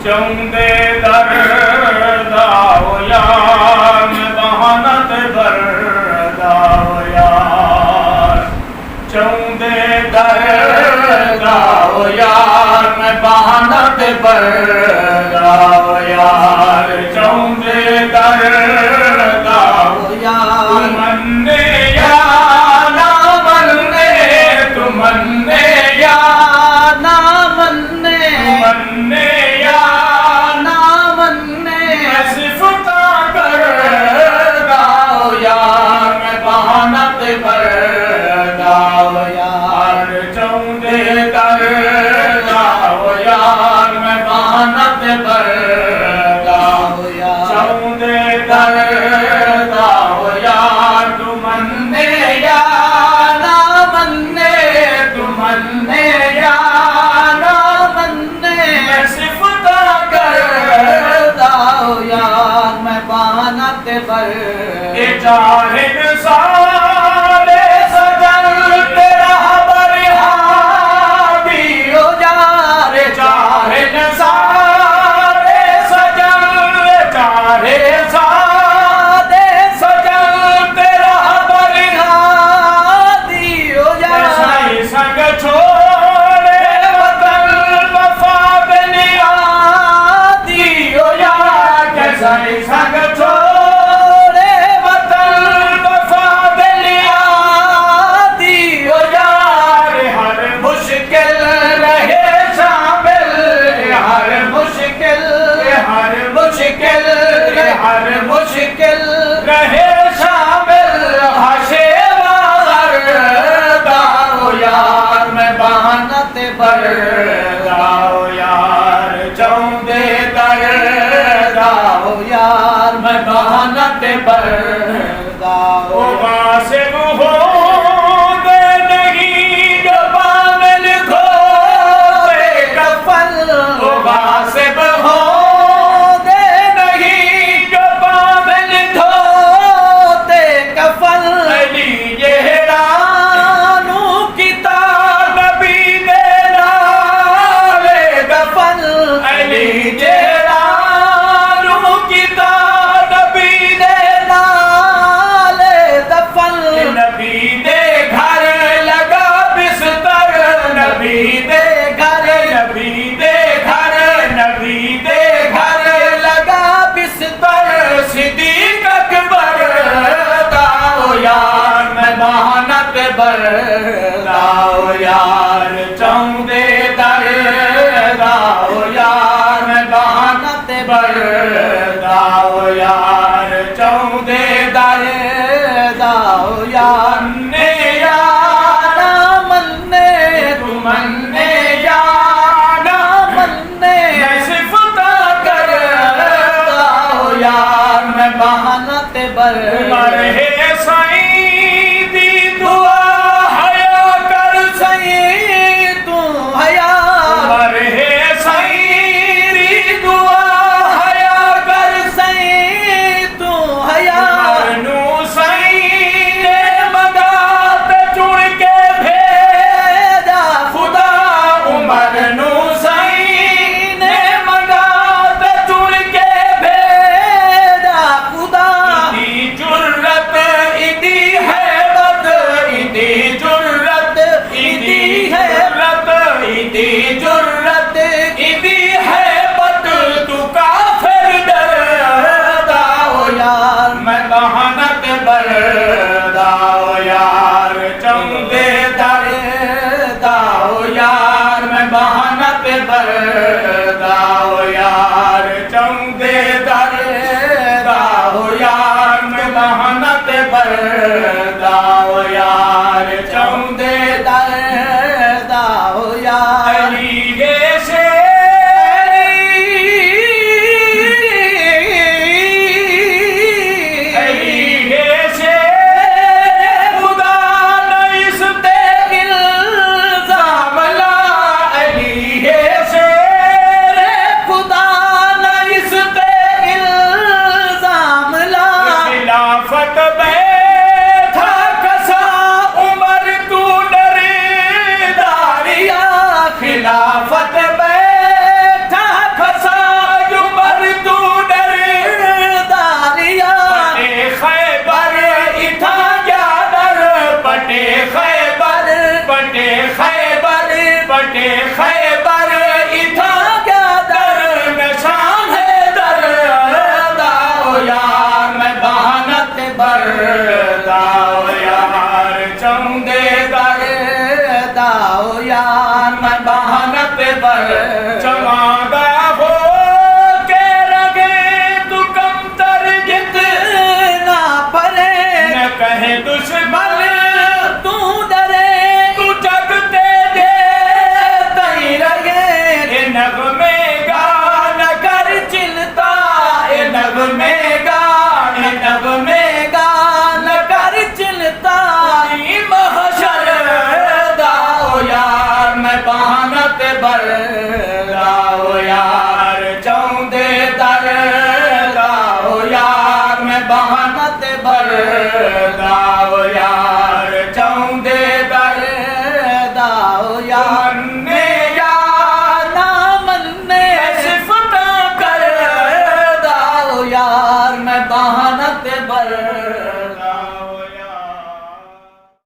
चौंदे दर दाओ यार बहानत बर दाओ यार चौंदे दर दाओ यार बहानत बर दाओ यार चौंदे दर दाओ यार मन्ने या ना मन्ने तुमन्ने या ना मन्ने मन्ने पर दाओ यार चौंदे दर दाओ यार मैं बहानत पर दाओ यार चौंदे दर दाओ यार तुमन्ने या ना मन्ने तुमन्ने या ना मन्ने मैं सिफता कर दाओ यार मैं बहानत पर जाहिद सारे सजन तेरा बरहादी हो जा रे जाहिद सारे सजन चाहे सारे सजन तेरा बरहादी हो जा सही संग छोड़े वतन वफा बुनियादी हो जा सही संग हर मुश्किल रहे शामिल हशेवार दाओ यार मैं बहानत पर दाओ यार चौंदे दर दाओ यार मैं बहानत पर दाओ से हो दे नहीं जो बामिल खो कफल से हो बर दाओ यार चौंदे दर दाओ यार मैं बहानत बर दाओ यार चौंदे दर दाओ यार ने या ना मन्ने तुमन्ने या ना मन्ने मैं सिफता कर दाओ यार मैं बहानत बर मरे साईं दाओ यार चौंदे दर दाओ यार मैं बहानत बर दाओ यार चौंदे दर दाओ यार मैं बहानत बर दाओ यार चौंदे दर दाओ यार से बैठा बटे खैबर बटे खैबर इथा क्या दर नशान है दर दाओ यार मैं बहानत बर दाओ यार चौंदे दर दाओ यार मैं बहानत बर चमादा हो के रगे तू कम तर जितना परे न कहे दुश्मन तू डरे तू जगते दे कहीं रगे ए नगमे गान कर चिंता ए नगमे गान ए नगमे गान कर चिंता महशर दाओ यार मैं बहानत बर दाओ यार चौंदे दर दाओ यार मैं बहानत बर दाओ